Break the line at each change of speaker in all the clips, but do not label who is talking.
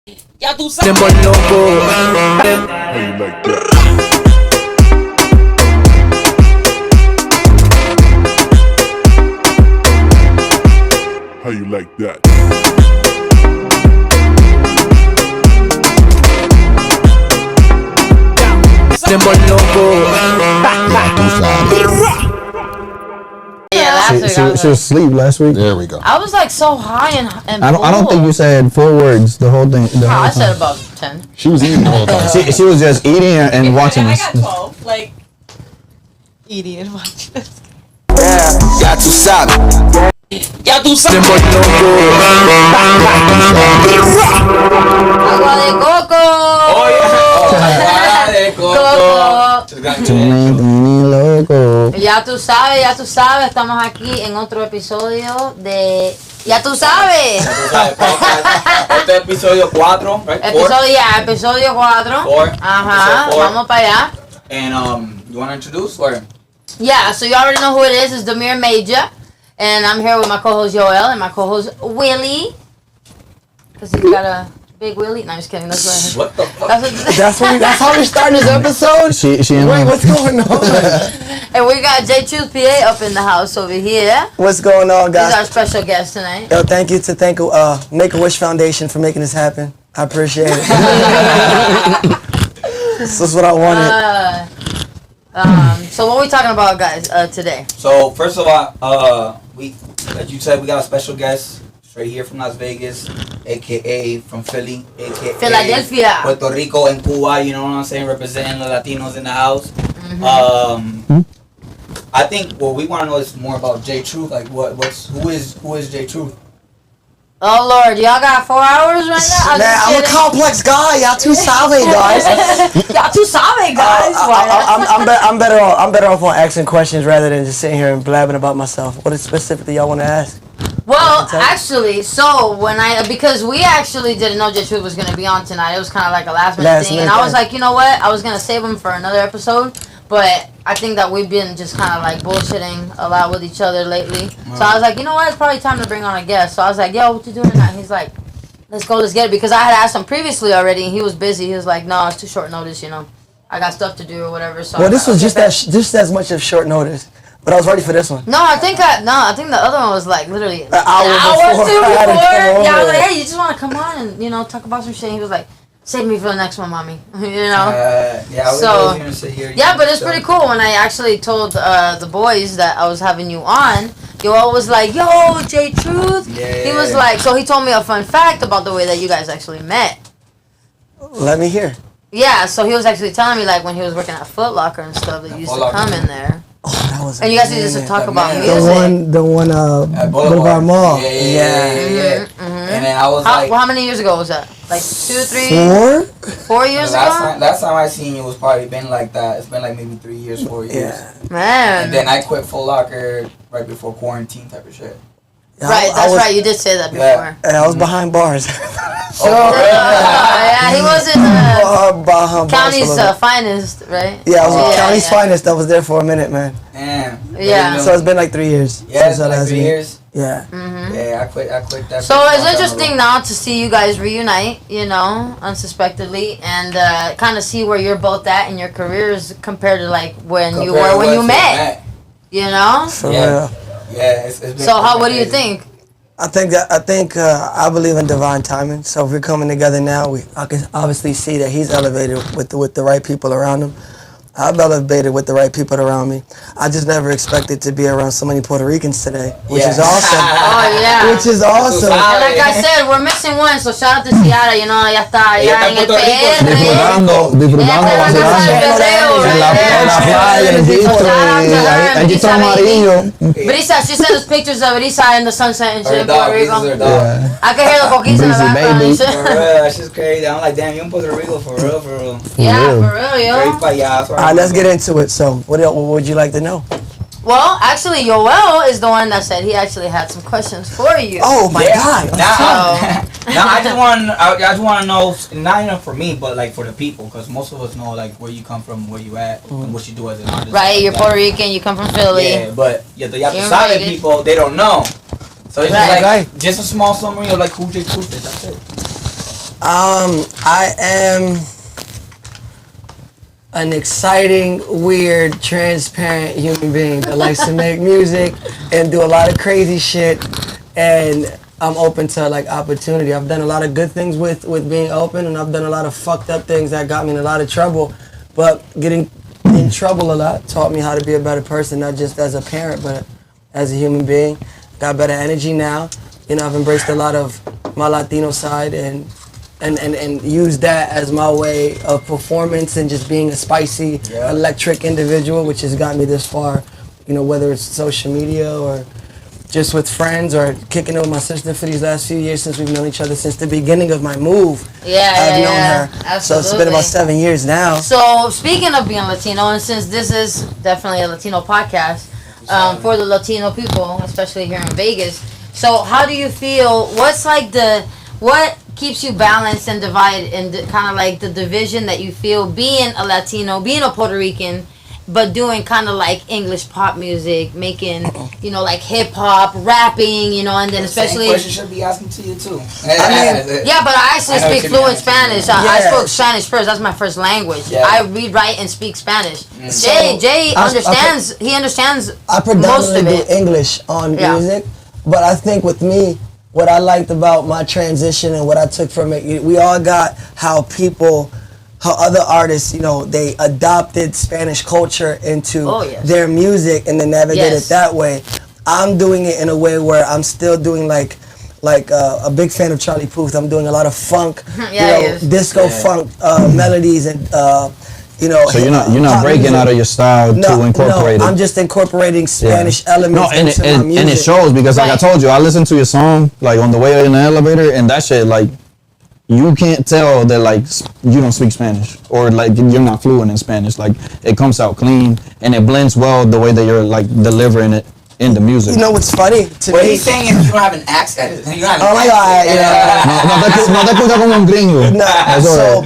Ya tú sabes. How you like that? How you like that?
Yeah, last week
she was asleep last week.
There we go.
I was like so high and
I don't think you said 4 words the whole thing. The whole
I
time.
said about 10.
She was eating the whole time.
She was just eating and watching
I
us.
got 12. Like, eating and watching us.
Ya tú sabes.
Ya tú sabes.
Agua de coco.
Oh, yeah. Oh, de coco.
Loco.
Ya tú sabes, estamos aquí en otro episodio de Ya tú sabes.
Este es episodio 4, right?
Episodio 4.
Four.
Ajá,
Episodio 4.
vamos para allá.
And you want to introduce or?
Yeah, so you already know who it is. It's Demir Major. And I'm here with my co-host Joel and my co-host Willie. Because he's got a big Willie. No, I'm just kidding. That's
What the fuck?
That's how we starting this episode. Wait, what's going on?
And we got Jtruthpa up in the house over here.
What's going on,
He's our
guys?
special guest tonight.
Yo, thank Make-A-Wish Foundation for making this happen. I appreciate it. This is what I wanted.
So what are we talking about, guys, today?
So first of all, we like you said, we got a special guest straight here from Las Vegas, aka from Philly, aka
Philadelphia,
Puerto Rico, and Cuba. You know what I'm saying? Representing the Latinos in the house. I think what we want to know is more about Jtruth. Like, who is Jtruth?
Oh Lord, y'all got 4 hours right now?
Man, I'm a complex guy. Y'all too savvy, guys.
Y'all too savvy, guys.
I'm better off on asking questions rather than just sitting here and blabbing about myself. What is specifically y'all want to ask?
Well, actually, so because we actually didn't know Jtruth was gonna be on tonight. It was kind of like a last minute thing, and I was like, you know what? I was gonna save him for another episode, but I think that we've been just kind of like bullshitting a lot with each other lately. So I was like, you know what? It's probably time to bring on a guest. So I was like, yo, what you doing tonight? He's like, let's go, let's get it. Because I had asked him previously already, and he was busy. He was like, no, it's too short notice, you know. I got stuff to do or whatever. So
Well, this was just as much of short notice, but I was ready for this one.
No, I think the other one was like literally an
hour
or two
before.
before. Yeah, I was like, hey, you just want to come on and talk about some shit. And he was like, save me for the next one, mommy.
Yeah,
So,
we're gonna sit here.
Yeah, but it's pretty cool. When I actually told the boys that I was having you on, Joel was like, yo, Jtruth.
Yeah.
He was like, so he told me a fun fact about the way that you guys actually met.
Let me hear.
Yeah, so he was actually telling me like when he was working at Foot Locker and stuff, that you used to come in there.
Oh, that was.
And you guys used to talk about music.
The one,
At
Boulevard Mall.
Yeah. And then I was
How many years ago was that? Like 2, 3? 4 years ago?
Last time I seen you was probably been like that. It's been like maybe 3 years, 4 years.
Yeah.
Man.
And then I quit Foot Locker right before quarantine type of shit.
Right, right. You did say that before.
I was behind bars.
Yeah, he wasn't county's
Barcelona.
Finest, right?
Yeah, I was county's finest. I was there for a minute, man.
Damn.
Yeah.
So it's been like 3 years.
Yeah,
since
it's been like 3 years.
Yeah.
Yeah, I quit that.
So it's interesting now to see you guys reunite, unsuspectedly, and kind of see where you're both at in your careers compared to like when you met. You know?
For real.
Yeah, it's been
So what do you think?
I believe in divine timing. So if we're coming together now, I can obviously see that he's elevated with the right people around him. I've elevated with the right people around me. I just never expected to be around so many Puerto Ricans today, which is awesome.
Oh yeah.
Which is awesome.
And like I said, we're missing one, so shout out to Ciara, ya está allá en el PR.
Disfrutando, en la playa, en el Jtro amarillo.
Brisa, she sent us pictures of Brisa in the sunset and shit in Puerto Rico. I can hear the coquis in the background and shit.
For real, that's just crazy. I'm like, damn, you in Puerto Rico for real.
Yeah, for real, yo.
Alright, let's get into it. So, what would you like to know?
Well, actually, Joel is the one that said he actually had some questions for you.
Oh my God!
Now I just want to know, not even for me, but like for the people, because most of us know like where you come from, where you at, and what you do as an artist.
Right, you're Puerto Rican, you come from Philly.
Yeah, but the other people, they don't know. So it's just a small summary of like who Jtruth is. That's it.
I am an exciting, weird, transparent human being that likes to make music and do a lot of crazy shit, and I'm open to like opportunity. I've done a lot of good things with being open, and I've done a lot of fucked up things that got me in a lot of trouble, but getting in trouble a lot taught me how to be a better person, not just as a parent, but as a human being. Got better energy now. You know, I've embraced a lot of my Latino side and use that as my way of performance and just being a spicy, electric individual, which has got me this far, you know, whether it's social media or just with friends or kicking it with my sister for these last few years since we've known each other since the beginning of my move.
I've
known her.
Absolutely.
So it's been about 7 years now.
So speaking of being Latino, and since this is definitely a Latino podcast for the Latino people, especially here in Vegas, so how do you feel, what keeps you balanced and divided, and kind of like the division that you feel being a Latino, being a Puerto Rican, but doing kind of like English pop music, making, you know, like hip hop, rapping, you know, and then especially.
Same question should be asking to you too.
Yeah, but I actually speak fluent Spanish. I spoke Spanish first. That's my first language. Yeah. I read, write, and speak Spanish. Jay understands. He understands.
I predominantly do English on music, but I think with me, what I liked about my transition and what I took from it, we all got how other artists, you know, they adopted Spanish culture into their music and then navigate it that way. I'm doing it in a way where I'm still doing like a big fan of Charlie Puth. I'm doing a lot of funk, disco funk melodies and you know. So
you're not breaking
music
out of your style to incorporate it.
I'm just incorporating Spanish elements into my music.
And it shows because like I told you, I listened to your song like on the way in the elevator, and that shit like. You can't tell that like you don't speak Spanish or like you're not fluent in Spanish. Like it comes out clean and it blends well the way that you're like delivering it in the music.
You know what's funny to me?
What he's saying is you don't have an accent. You don't have
oh my God!
No te escucha como un gringo.
So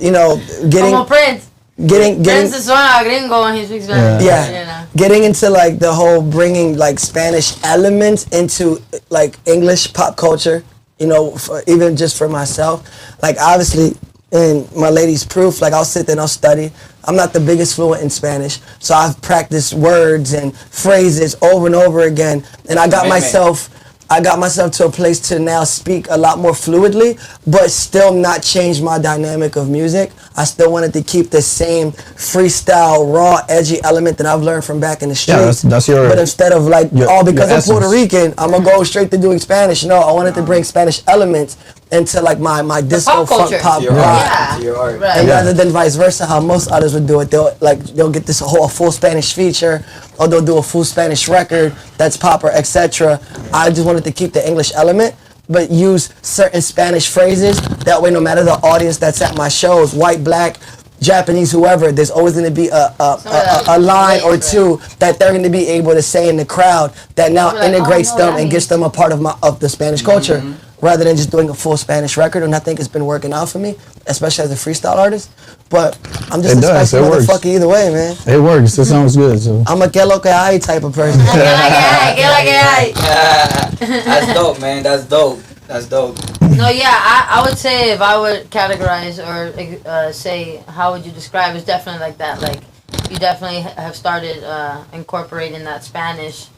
you know,
Como Prince. Prince is one gringo when he speaks Spanish.
Yeah. Getting into like the whole bringing like Spanish elements into like English pop culture. You know, even just for myself, like obviously in my lady's proof, like I'll sit there and I'll study. I'm not the biggest fluent in Spanish, so I've practiced words and phrases over and over again, and I got myself to a place to now speak a lot more fluidly, but still not change my dynamic of music. I still wanted to keep the same freestyle, raw, edgy element that I've learned from back in the streets.
Yeah, that's your.
But instead of like, because I'm Puerto Rican, I'm gonna go straight to doing Spanish. No, I wanted to bring Spanish elements into like my disco funk pop
vibe.
Right.
And rather than vice versa, how most artists would do it, they'll get this whole full Spanish feature, or they'll do a full Spanish record that's pop or etc. I just wanted to keep the English element, but use certain Spanish phrases. That way, no matter the audience that's at my shows, white, black, Japanese, whoever, there's always going to be a line or two that they're going to be able to say in the crowd that now integrates them and gets them a part of the Spanish culture, rather than just doing a full Spanish record. And I think it's been working out for me, especially as a freestyle artist. But I'm just a spicy motherfucker either way, man.
It works. It sounds good. So.
I'm a que lo que hay type of person.
That's dope, man. That's dope.
No, yeah, I would say if I would categorize or say how would you describe, it's definitely like that. Like you definitely have started incorporating that Spanish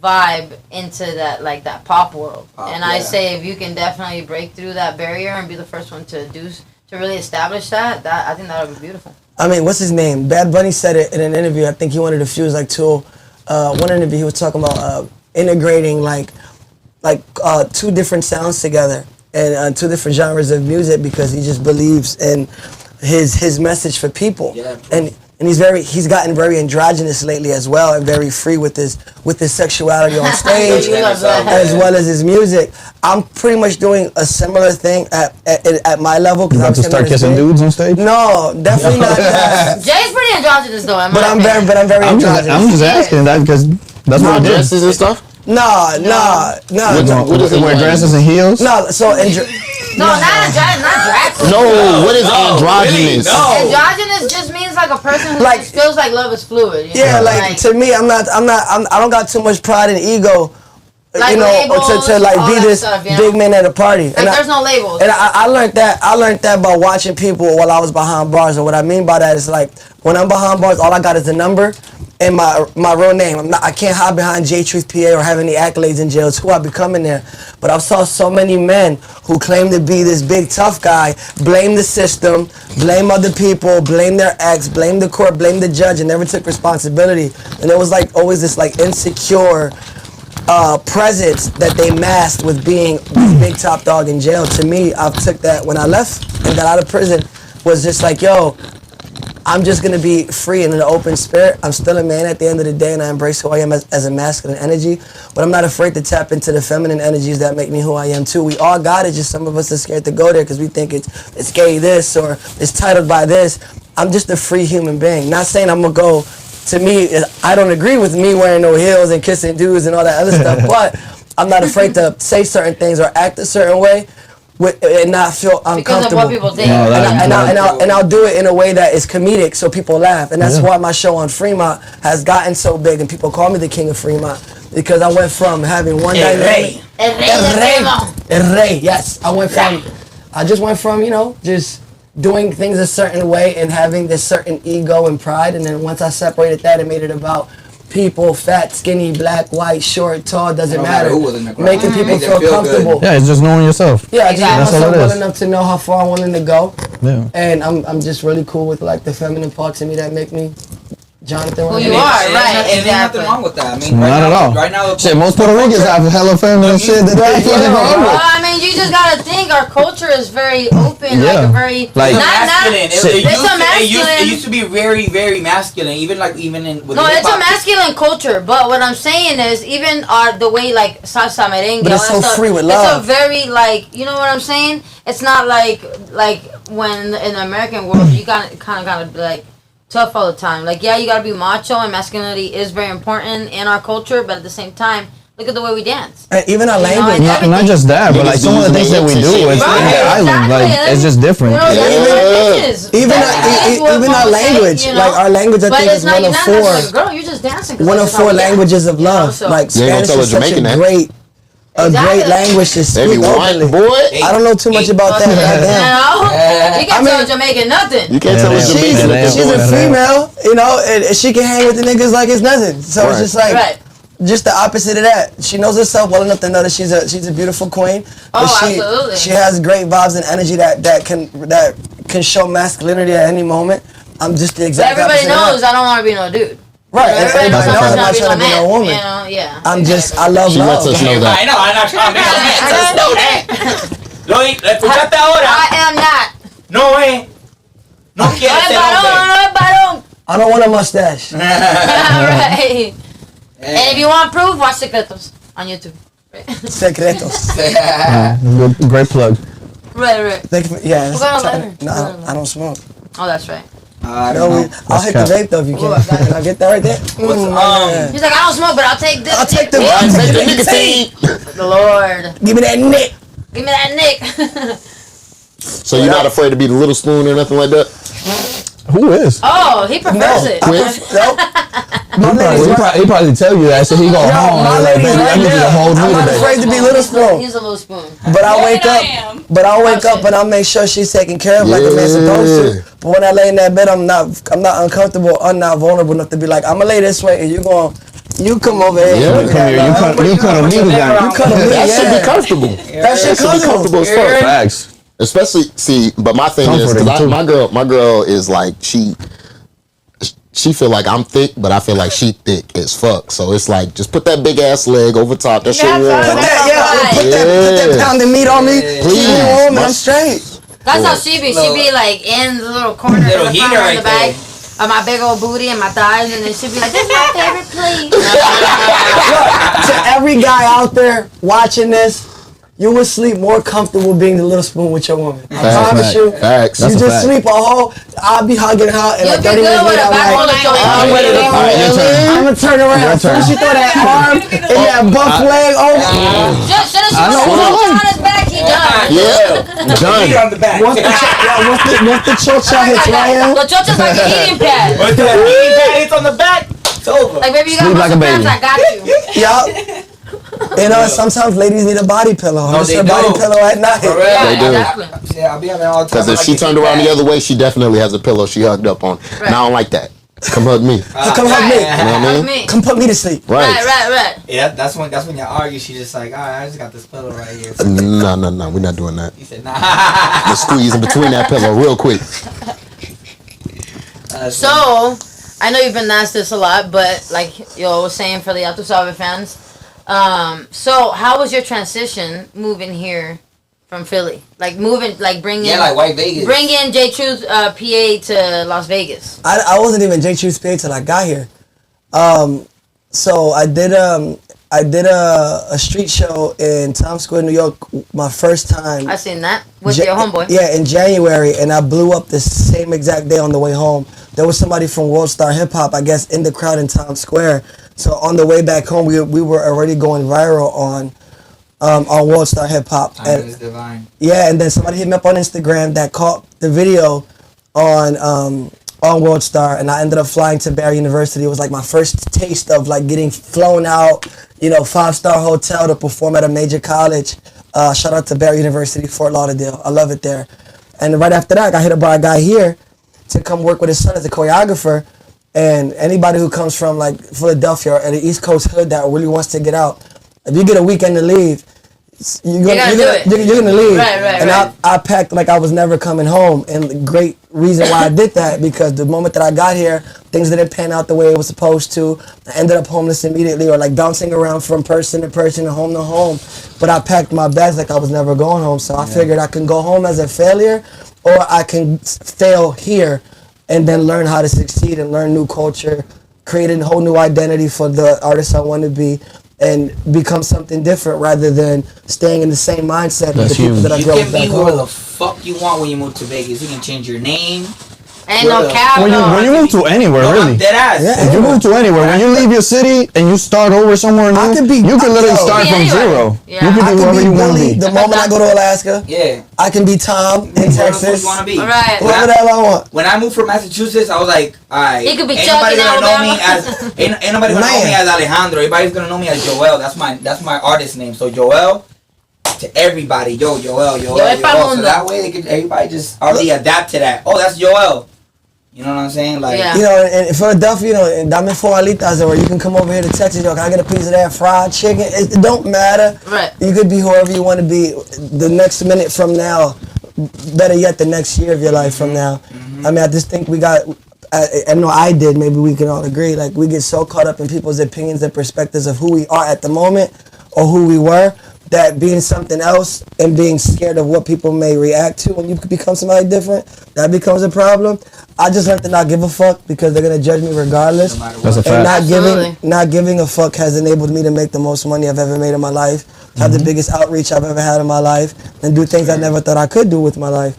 vibe into that, like that pop world. I say if you can definitely break through that barrier and be the first one to really establish that I think that would be beautiful.
I mean, what's his name? Bad Bunny said it in an interview. I think he wanted to fuse like two. One interview he was talking about integrating like two different sounds together and two different genres of music because he just believes in his message for people. Yeah. And he's gotten very androgynous lately as well, and very free with his sexuality on stage as well as his music. I'm pretty much doing a similar thing at my level.
You about to start kissing dudes on stage?
No, definitely not that.
Jay's pretty androgynous though.
But I'm very androgynous.
I'm just asking that because that's what it is.
Dresses and stuff?
No.
What is it? Wear dresses and heels?
No, so
No, not drag.
No, what is androgynous?
No.
Androgynous just means like a person who just feels like love is fluid.
To me, I don't got too much pride and ego
Like
you know,
labels,
to like
all
be
that
this
stuff, you know?
big man at a party.
Like there's no labels.
And I learned that. I learned that by watching people while I was behind bars. And what I mean by that is like when I'm behind bars, all I got is a number and my real name. I can't hide behind Jtruthpa or have any accolades in jail. It's who I become in there. But I've saw so many men who claim to be this big tough guy blame the system, blame other people, blame their ex, blame the court, blame the judge, and never took responsibility. And it was like always this like insecure presence that they masked with being this big top dog in jail. To me, I took that when I left and got out of prison was just like, yo, I'm just gonna be free and in an open spirit. I'm still a man at the end of the day, and I embrace who I am as a masculine energy. But I'm not afraid to tap into the feminine energies that make me who I am too. We all got it. Just some of us are scared to go there because we think it's gay this or it's titled by this. I'm just a free human being. Not saying I'm gonna go. To me, I don't agree with me wearing no heels and kissing dudes and all that other stuff. But I'm not afraid to say certain things or act a certain way. And not feel uncomfortable. Because of what people think. And I'll do it in a way that is comedic so people laugh. And that's why my show on Fremont has gotten so big and people call me the king of Fremont. Because I went from having one dynamic. El Rey, yes. I just went from, you know, just doing things a certain way and having this certain ego and pride. And then once I separated that and made it about people, fat, skinny, black, white, short, tall, doesn't matter. Making people feel comfortable.
Yeah, it's just knowing yourself.
Yeah, I just know myself well enough to know how far I'm willing to go. Yeah. And I'm just really cool with like the feminine parts of me that make me Jonathan.
Who you are, right?
And there's nothing wrong with that. I mean,
not at all.
Right now,
shit, most Puerto Ricans have hella feminine shit that they fucking wrong with.
I mean, you just gotta think our culture is very open, like a very
masculine. It used to be very, very masculine. Even in
no, it's a masculine culture. But what I'm saying is, even the way like salsa merengue,
but it's so free with love.
It's a very like, you know what I'm saying? It's not like when in the American world you gotta be like tough all the time. Like, yeah, you gotta be macho, and masculinity is very important in our culture, but at the same time, look at the way we dance.
Even our language.
Not just that, but like some of the things that we do is in the island. Like, it's just different.
You know,
even our language. You know? Like, our language, I think, is one of four.
Like, girl, you're just dancing.
One of four languages of love. You know, so. Like, Spanish is such a great language to speak openly. I don't know too much about that.
You can't tell a Jamaican nothing.
You can't tell a Jamaican nothing.
She's a female, you know, and she can hang with the niggas like it's nothing. So it's just like, just the opposite of that. She knows herself well enough to know that she's a beautiful queen.
Absolutely.
She has great vibes and energy that can show masculinity at any moment. I'm just the exact opposite.
Everybody knows I don't want to be no dude.
Right, everybody knows I'm not trying to be no woman.
You know, yeah.
I love love.
She lets us know that.
I know, I'm not trying to be no man. Let us know that. Lo escuchaste ahora.
I am not.
No quiere ser hombre.
I don't want a mustache.
Right. And if you want proof, watch Secretos on YouTube.
Secretos.
Great plug.
Right.
Yeah. No, I don't smoke.
Oh, that's right.
I'll hit the vape though if you can. Can I get that right there?
He's like, I don't smoke, but I'll take this.
I'll take the
nicotine.
The Lord.
Give me that nick.
Give me that nick.
So you're not afraid to be the little spoon or nothing like that?
Who is?
Oh, he prefers it.
He probably tell you that, so he go home. Like, baby, I need you to hold me
I'm not
today.
afraid to be little spoon.
He's a little spoon.
But I'll wake up and I'll make sure she's taken care of like a man's supposed to. But when I lay in that bed, I'm not uncomfortable. I'm not vulnerable enough to be like, I'm gonna lay this way and you come over here.
Yeah, you come to me down.
That should be comfortable.
That should be comfortable
as fuck.
Facts.
Especially, but my thing is, cause my girl is like, she feel like I'm thick, but I feel like she thick as fuck. So it's like, just put that big ass leg over top. That shit warm.
Put that pound of meat on me. Please, warm, I'm straight.
That's how she be. She be like in the little corner,
little
in the
heater
front of the
right
bag of my big old booty and my thighs, and then she be like, "This is my favorite, please."
Look, to every guy out there watching this, you will sleep more comfortable being the little spoon with your woman. I promise you.
Facts.
You just sleep a whole. I'll be hugging her, and like 30 minutes later, I'm ready to go. I'm gonna turn around. As soon as she throw that arm and that buff leg over.
Just she on his back, he done.
Yeah, done.
On the back.
Once the chocha hits right
The chocha's like an eating pad.
Once the eating pad hits on the back, it's over.
Like, baby, you got muscle cramps, I got you.
Yup. You know, sometimes ladies need a body pillow.
No,
Just
they
a body
do.
pillow at night.
For real.
Yeah,
They do.
exactly.
Yeah, I'll be having all the time.
Because if she turned around the other way, she definitely has a pillow she hugged up on.
Right.
And I don't like that. Come hug me.
Come hug me.
You know what I mean?
Come put me to sleep.
Right.
Yeah, that's when you argue. She's just like, all right, I just got this pillow right here.
No, we're not doing that.
He said, nah.
Just squeeze in between that pillow real quick.
So, I know you've been asked this a lot, but like yo was saying for the Jtruthpa fans, so how was your transition moving here from Philly? Like moving, like bringing,
like White Vegas.
bringing Jtruth PA to Las Vegas.
I wasn't even Jtruth's PA till I got here. So I did a street show in Times Square, New York, my first time.
I seen that with your homeboy.
Yeah, in January, and I blew up the same exact day on the way home. There was somebody from World Star Hip Hop, I guess, in the crowd in Times Square. So on the way back home, we were already going viral on World Star Hip Hop.
Timing is divine.
Yeah, and then somebody hit me up on Instagram that caught the video on World Star, and I ended up flying to Barry University. It was like my first taste of like getting flown out, 5-star hotel to perform at a major college. Shout out to Barry University, Fort Lauderdale. I love it there. And right after that, I got hit up by a guy here to come work with his son as a choreographer. And anybody who comes from like Philadelphia or the East Coast hood that really wants to get out, if you get a weekend to leave, you're gonna leave.
Right.
And I packed like I was never coming home. And the great reason why I did that, because the moment that I got here, things didn't pan out the way it was supposed to. I ended up homeless immediately, or like bouncing around from person to person and home to home. But I packed my bags like I was never going home. So I figured I can go home as a failure, or I can fail here and then learn how to succeed and learn new culture, create a whole new identity for the artist I want to be, and become something different rather than staying in the same mindset with the people that I
You
grew
can
up back
be whoever the
home.
fuck you want when you move to Vegas. You can change your name.
Ain't no cap.
When you move to anywhere,
No,
really.
I'm dead ass.
Yeah.
If you move to anywhere, when you leave your city and you start over somewhere new, you can literally start from zero.
Yeah.
You
I
can do
can
whatever
be
you want to
Billy
be.
the moment I go to Alaska.
Yeah.
I can be Tom in
Whatever the fuck
Texas.
you want to be.
Right.
Whatever the hell I want.
When I moved from Massachusetts, I was like, alright.
He could be
ain't
Chuck
nobody
in
gonna know me
Alabama.
as ain't nobody gonna know me as Alejandro. Everybody's gonna know me as Joel. That's my artist name. So Joel to everybody, Joel. So that way everybody just already adapt to that. Oh, that's Joel. You know what I'm saying? Like,
Yeah.
In Philadelphia, dame 4 alitas, or you can come over here to Texas, can I get a piece of that fried chicken? It don't matter.
Right.
You could be whoever you want to be the next minute from now. Better yet, the next year of your life from now. I mean, I just think we got, I know I did, maybe we can all agree, like we get so caught up in people's opinions and perspectives of who we are at the moment or who we were, that being something else and being scared of what people may react to when you become somebody different, that becomes a problem. I just learned to not give a fuck because they're gonna judge me regardless.
That's a fact.
And
Absolutely.
not giving a fuck has enabled me to make the most money I've ever made in my life, have the biggest outreach I've ever had in my life, and do things I never thought I could do with my life.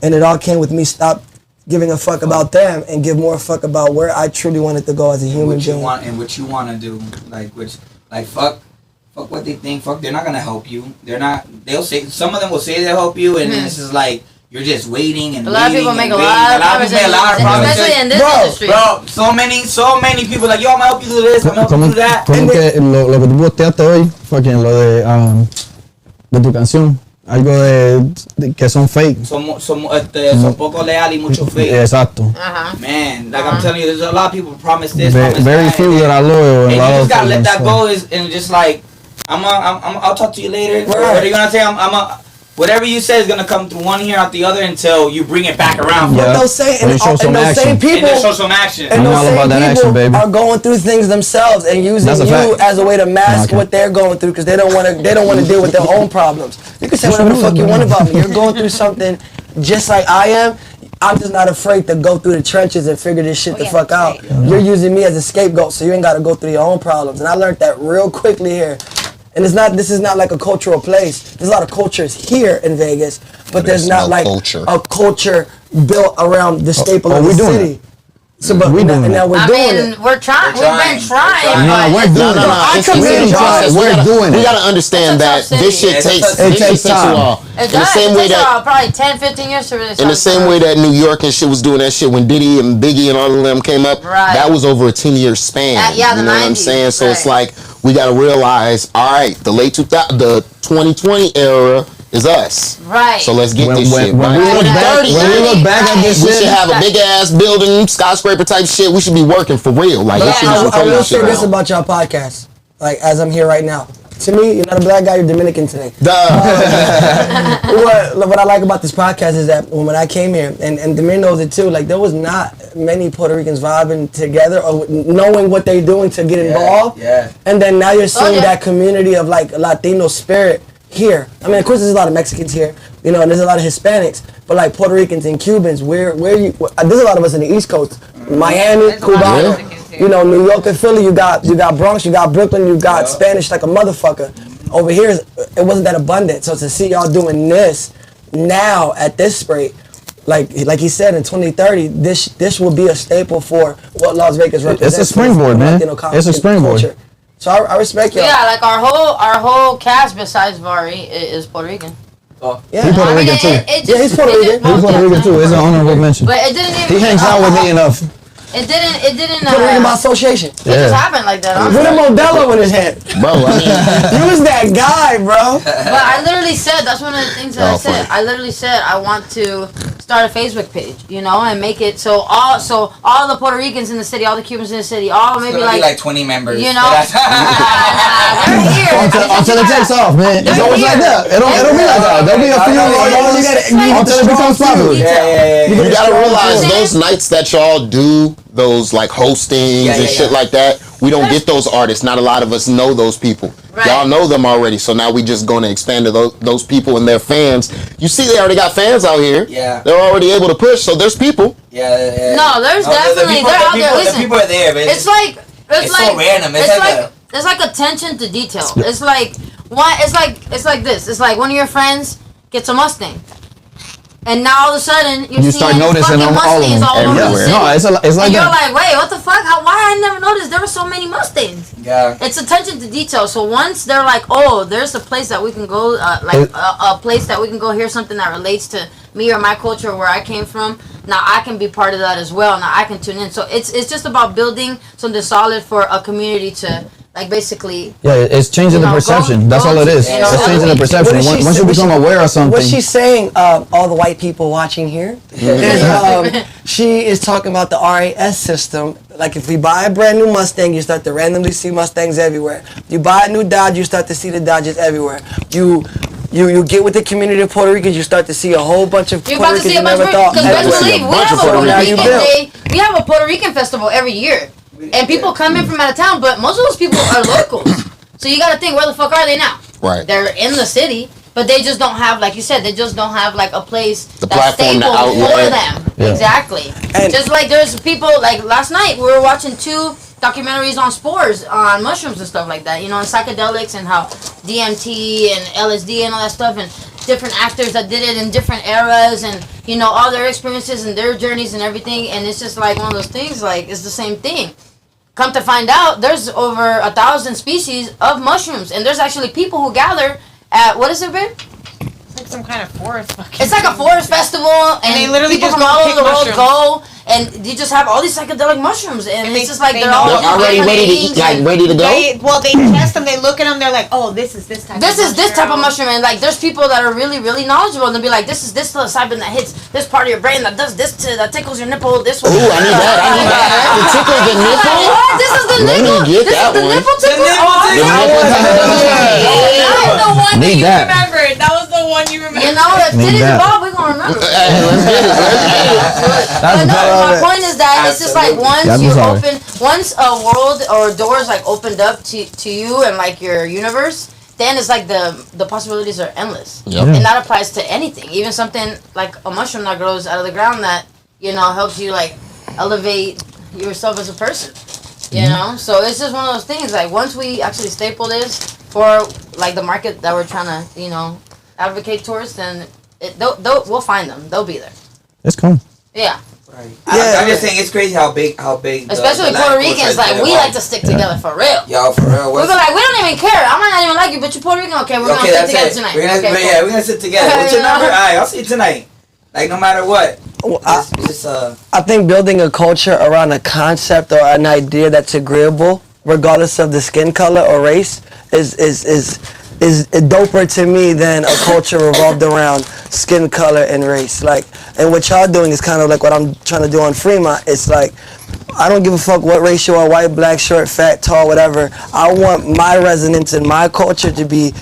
And it all came with me stop giving a fuck about them and give more fuck about where I truly wanted to go as a human
what you
being.
want and what you want to do. Fuck what they think. Fuck, they're not gonna help you. They'll say, some of them will say they'll help you, and then it's just like you're just waiting and
A lot of people make a
waiting.
lot of
people make a lot of promises.
especially in this industry.
Bro, so many people like, yo, I'm gonna help you do this, I'm gonna help you do that.
Como que lo que tú posteaste hoy, fucking lo de tu canción, algo de que son fake.
Son poco leal y mucho fake.
Exacto.
Man, like I'm telling you, there's a lot of people promise this, promise
Very
that,
few that are loyal.
and you
a lot
just
of
gotta let
them,
that
so.
go. And just like, I'll talk to you later. What are you gonna say? Whatever you say is gonna come through one ear out the other until you bring it back around.
But those same,
When you show some
those same
action.
people,
And then show some action.
and
I'm
those
all
same
about that
people
action, baby.
are going through things themselves and using
That's a
you
fact.
as a way to mask
Okay.
what they're going through because they don't want to deal with their own problems. You can say whatever the fuck you want about me. You're going through something just like I am. I'm just not afraid to go through the trenches and figure this shit the fuck out. You're using me as a scapegoat, so you ain't got to go through your own problems. And I learned that real quickly here. And this is not like a cultural place. There's a lot of cultures here in Vegas, but there's not
no
like
culture.
a culture built around the staple of
we
the
doing
city. So, but
We
now,
doing
and now
it.
we're doing it.
We're trying. We've been trying.
No, we're doing it.
I come here and try.
We're doing
We
it.
gotta understand
That's a
that
tough
this shit
city.
takes
It takes
a
time.
while.
It
In the same way that
probably 10, 15 years to really
in the same way that New York and shit was doing that shit when Diddy and Biggie and all of them came up,
Right.
that was over a 10-year span.
Yeah, the
you know what I'm
90s,
saying? So it's
right.
like we got to realize, all right, the 2020 era is us.
Right.
So let's get this shit.
When we look back at this
we
shit,
should have a big ass building, skyscraper type shit. We should be working for real. Like,
I will say this about y'all podcast. Like, as I'm here right now. To me, you're not a black guy, you're Dominican today.
What
I like about this podcast is that when I came here, and Demir knows it too, like there was not many Puerto Ricans vibing together or knowing what they're doing to get involved.
Yeah.
And then now you're seeing that community of like Latino spirit here. I mean, of course, there's a lot of Mexicans here, you know, and there's a lot of Hispanics, but like Puerto Ricans and Cubans, there's a lot of us in the East Coast, Miami, Cuban. You know, New York and Philly, you got Bronx, you got Brooklyn, you got Spanish like a motherfucker. Over here, it wasn't that abundant. So to see y'all doing this now at this rate, like he said, in 2030, this will be a staple for what Las Vegas represents.
It's a springboard, man. It's a springboard.
Culture. So I respect y'all.
Yeah, like our whole cast besides Vari is Puerto Rican.
Oh, yeah. He's Puerto Rican too.
He's Puerto Rican.
He's Puerto Rican too. It's an honorable mention.
But it didn't even.
He hangs out with me enough.
It didn't.
Puerto Rican by association.
It just happened like that.
With a Modelo in his head.
Bro, I mean.
You was that guy, bro.
But I literally said, that's one of the things that I said. I literally said, I want to start a Facebook page, you know, and make it so all the Puerto Ricans in the city, all the Cubans in the city, all maybe
like 20 members.
You know? They're here.
Until it takes off, man. It's always like that. It'll be like that. There'll be a few until it becomes popular.
You gotta realize those nights that y'all do, those like hostings and shit like that, we don't get those artists. Not a lot of us know those people. Right. Y'all know them already, so now we just going to expand to those people and their fans. You see, they already got fans out here.
Yeah,
they're already able to push. So there's people.
Yeah.
No, there's definitely they're out there. Listen,
the people are there, but
it's like
so random.
It's like attention to detail. It's like it's like this. It's like one of your friends gets a Mustang. And now all of a sudden you
start noticing them all
over the city.
No, it's like
and
you're
like, wait, what the fuck? Why I never noticed there were so many Mustangs?
Yeah.
It's attention to detail. So once they're like, oh, there's a place that we can go, a place that we can go hear something that relates to me or my culture where I came from. Now I can be part of that as well. Now I can tune in. So it's just about building something solid for a community to. Like basically,
it's changing the perception. That's all it is. It's changing the perception. Once you become aware of something.
What she's saying, all the white people watching here, is she is talking about the RAS system. Like if we buy a brand new Mustang, you start to randomly see Mustangs everywhere. You buy a new Dodge, you start to see the Dodges everywhere. You get with the community of Puerto Ricans, you start to see a whole bunch of Puerto Ricans you never thought.
We have a Puerto Rican festival every year. And people come in from out of town, but most of those people are locals. So you gotta think, where the fuck are they now?
Right.
They're in the city, but they just don't have, like you said, they just don't have like a place that's
platform
stable for them. Yeah. Exactly. And just like there's people, like last night we were watching 2 documentaries on spores, on mushrooms and stuff like that, you know, and psychedelics and how DMT and LSD and all that stuff, and different actors that did it in different eras, and you know, all their experiences and their journeys and everything. And it's just like one of those things, like it's the same thing. Come to find out, there's over 1,000 species of mushrooms, and there's actually people who gather at, what is it, babe?
It's like some kind of forest.
It's like a forest festival, and
they literally
people
just
from all over the world
mushrooms.
go, and you just have all these psychedelic mushrooms, and it's just like they're all
already ready to eat, like ready to go.
They test them, they look at them, they're like, oh, this is this type.
This is this type of mushroom, and like there's people that are really, really knowledgeable, and they'll be like, this is this psilocybin that hits this part of your brain, that does this that tickles your nipple. This one.
Ooh, I need that. It tickles the nipple.
What? This is the nipple.
Let me get
this
that
is the
one.
nipple tickle.
That was the one that you
that.
remembered. That was the one you remembered.
You know, if titties involved, we're gonna remember.
Let's get it.
But no, my point is that it's just like once a world or doors like opened up to you and like your universe, then it's like the possibilities are endless.
Yep.
And that applies to anything, even something like a mushroom that grows out of the ground that, you know, helps you like elevate yourself as a person. You know, so it's just one of those things. Like once we actually staple this for like the market that we're trying to, you know, advocate towards, then we'll find them. They'll be there.
It's cool.
Yeah.
Right. I'm just saying it's crazy how big.
Especially Puerto Ricans, like we like to stick together for real.
Yo, for real.
We're like, we don't even care. I might not even like you, but you're Puerto Rican. Okay, we're gonna sit together tonight.
We're gonna sit together. What's your number? Alright, I'll see you tonight. Like no matter what.
Well, I think building a culture around a concept or an idea that's agreeable regardless of the skin color or race, is doper to me than a culture revolved around skin color and race. Like, and what y'all doing is kind of like what I'm trying to do on Fremont. It's like, I don't give a fuck what race you are, white, black, short, fat, tall, whatever. I want my resonance and my culture to be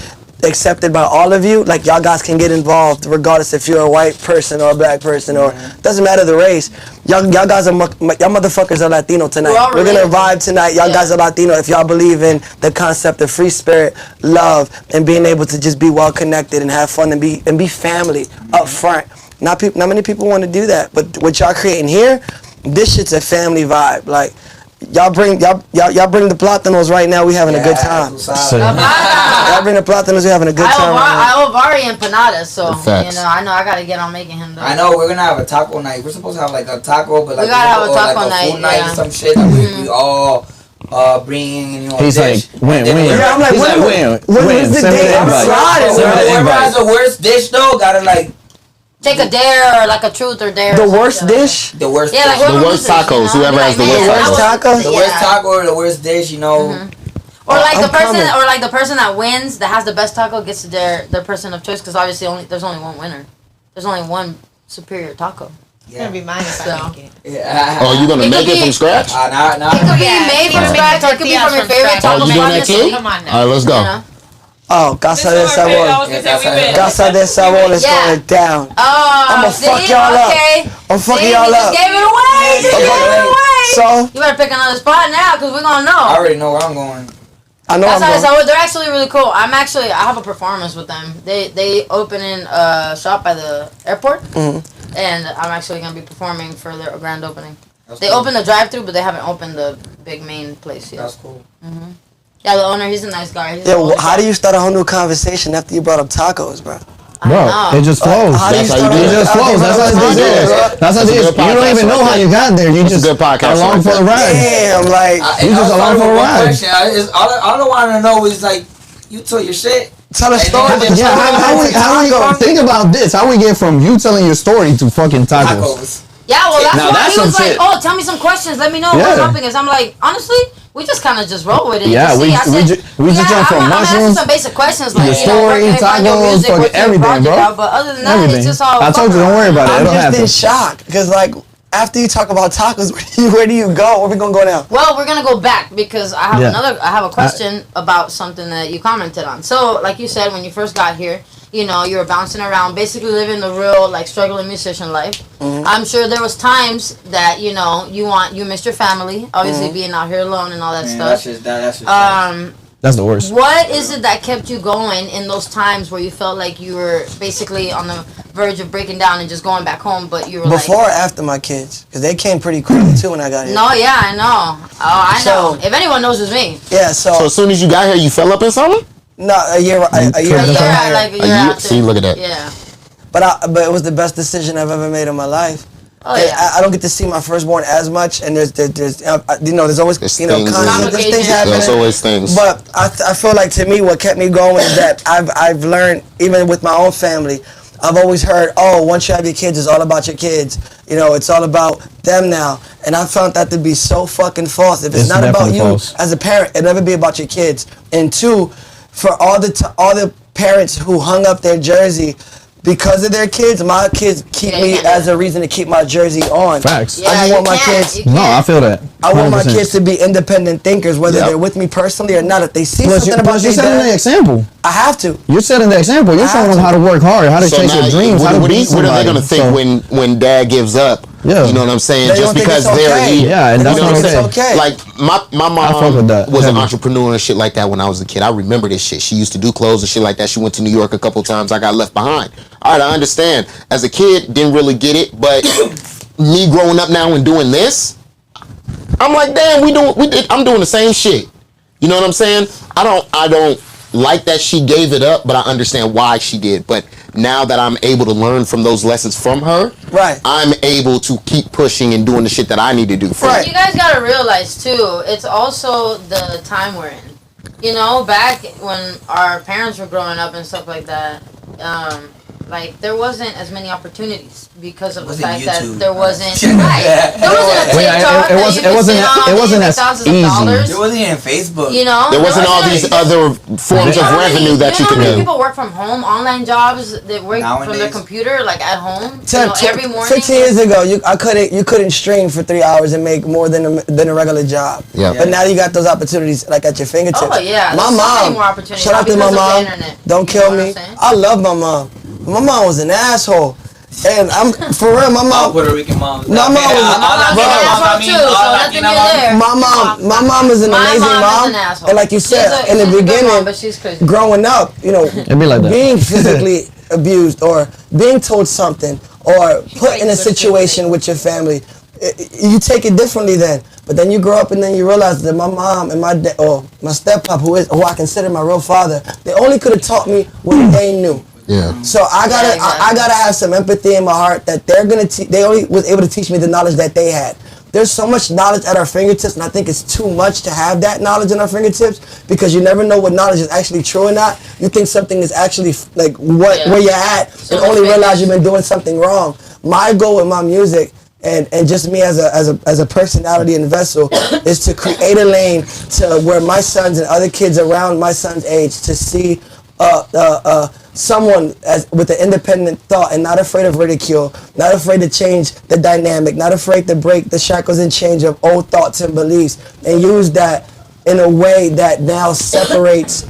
accepted by all of you. Like, y'all guys can get involved regardless if you're a white person or a black person, or doesn't matter the race. Y'all guys are, y'all motherfuckers are Latino tonight. We're gonna vibe tonight. Y'all guys are Latino if y'all believe in the concept of free spirit, love, and being able to just be well connected and have fun and be family up front. Not many people want to do that, but what y'all creating here, this shit's a family vibe. Like, y'all bring the Platanos right now. We having a good time. Y'all bring the Platanos. We having a good time.
I owe Vari empanadas, so you know I gotta get on making him.
I know we're gonna have a taco night. We're supposed to have like a taco, but like
we gotta have a taco
like a food night or some shit. We all bring, you know.
He's like, when?
Yeah, I'm like, when's the day? I'm sliding.
Whoever has the worst dish though, gotta like.
Take a dare or like a truth or dare.
The worst dish?
The worst
dish.
Like
the worst tacos. Whoever has the worst
tacos?
The worst taco or the worst dish, you know.
Or like the person that wins, that has the best taco, gets their person of choice, because obviously there's only one winner. There's only one superior taco.
It's gonna be mine if I make it.
Yeah.
Oh, you gonna make it from scratch?
Nah.
It could be made from scratch. It could be from your favorite taco.
Oh, you doing that too?
Come on now.
All right, let's go.
Oh, Casa de Sabor. Casa de Sabor is going down. I'm gonna fuck y'all up. I'm fucking y'all up.
You just gave it away.
So?
You better pick another spot now, because we're gonna know.
I already know where I'm going.
I know
Casa de Sabor, they're actually really cool. I have a performance with them. They open in a shop by the airport, and I'm actually gonna be performing for their grand opening. They opened the drive-thru, but they haven't opened the big main place yet.
That's cool.
Yeah, the owner, he's a nice guy.
How do you start a whole new conversation after you brought up tacos, bro?
Bro, it just flows.
That's how
it just flows. That's how it is. That's how it is. You don't even know how you got there. You just along for the ride.
Damn, like
you just along for the ride.
All I want to know is like, you told your shit.
Tell a story.
Yeah, how we think about this? How we get from you telling your story to fucking tacos?
Yeah, well, that's why he was like,
shit.
oh, tell me some questions. Let me know what topping is. I'm like, honestly, we just kind of just roll with it.
Yeah, we just jump from mushrooms.
Some basic questions like
your story, tacos, fucking everything, bro.
But other than that, it's just all.
I told you, don't worry about it. It'll happen.
I'm just in shock because like after you talk about tacos, where do you go? Where we gonna go now?
Well, we're gonna go back because I have a question about something that you commented on. So, like you said, when you first got here, you know, you were bouncing around, basically living the real, like, struggling musician life. I'm sure there was times that, you know, you missed your family, obviously being out here alone and all that stuff.
That's the worst.
What is it that kept you going in those times where you felt like you were basically on the verge of breaking down and just going back home, but you were
before or after my kids? Because they came pretty quickly, too, when I got here.
No, yeah, I know. Oh, I know. If anyone knows, it's me.
Yeah,
So as soon as you got here, you fell up in something?
No, a year after.
See, look at that.
Yeah.
But it was the best decision I've ever made in my life.
Oh yeah.
I don't get to see my firstborn as much, and there's always
there's
conflict, there's things happening.
There's always things.
But I feel like to me, what kept me going is that I've learned, even with my own family, I've always heard, oh, once you have your kids, it's all about your kids. You know, it's all about them now. And I found that to be so fucking false. If it's not about you as a parent, it'll never be about your kids. And two, for all the parents who hung up their jersey because of their kids, my kids keep me as a reason to keep my jersey on.
Facts.
Yeah,
I just want my kids.
No, I feel that. 100%.
I want my kids to be independent thinkers, whether they're with me personally or not. If they see something about
you're setting the example.
I have to.
You're setting the example. You're showing them how to work hard, how to chase your dreams, how to be somebody.
What are they gonna think when dad gives up?
Yeah.
You know what I'm saying?
They
Just because they're here.
Yeah, and that's
you know
what
I'm
I'm
saying.
saying.
Like my mom was an entrepreneur and shit like that when I was a kid. I remember this shit. She used to do clothes and shit like that. She went to New York a couple times. I got left behind. All right, I understand. As a kid, didn't really get it, but me growing up now and doing this, I'm like, damn, I'm doing the same shit. You know what I'm saying? I don't like that she gave it up, but I understand why she did. But now that I'm able to learn from those lessons from her, I'm able to keep pushing and doing the shit that I need to do.
Right. You guys gotta realize too, it's also the time we're in. You know, back when our parents were growing up and stuff like that, like there wasn't as many opportunities because of the
Wasn't
fact that
YouTube.
there wasn't right. There wasn't a
Wait,
TikTok
it wasn't as easy.
There wasn't even Facebook.
You know,
There wasn't all these other forms of revenue that you
know
could
how many
do.
people work from home, online jobs that work from their
Nowadays.
computer, like at home. Every morning.
15 years ago, you couldn't stream for 3 hours and make more than a regular job.
Yeah.
But now you got those opportunities like at your fingertips.
Oh yeah,
My
there's so many
mom.
more opportunities
Shout out to
because
my
of the
mom.
internet.
Don't
You
kill
know what
me.
I'm saying?
I love my mom. My mom was an asshole. And I'm for real, my
All
mom.
Puerto Rican moms.
My mom was my mom is an amazing mom. And like you said, in the beginning,
but she's crazy.
growing up, you know,
It'd be like that.
being physically abused or being told something or put in a situation with your family, you take it differently then. But then you grow up and then you realize that my mom and my dad, or my steppop, who I consider my real father, they only could have taught me what they knew.
Yeah.
So I gotta have some empathy in my heart that they're gonna they only was able to teach me the knowledge that they had. There's so much knowledge at our fingertips, and I think it's too much to have that knowledge in our fingertips because you never know what knowledge is actually true or not. You think something is actually like where you're at,
So
and only
much
realize you've been doing something wrong. My goal with my music and just me as a personality and vessel is to create a lane to where my sons and other kids around my son's age to see someone with an independent thought and not afraid of ridicule, not afraid to change the dynamic, not afraid to break the shackles and chains of old thoughts and beliefs, and use that in a way that now separates,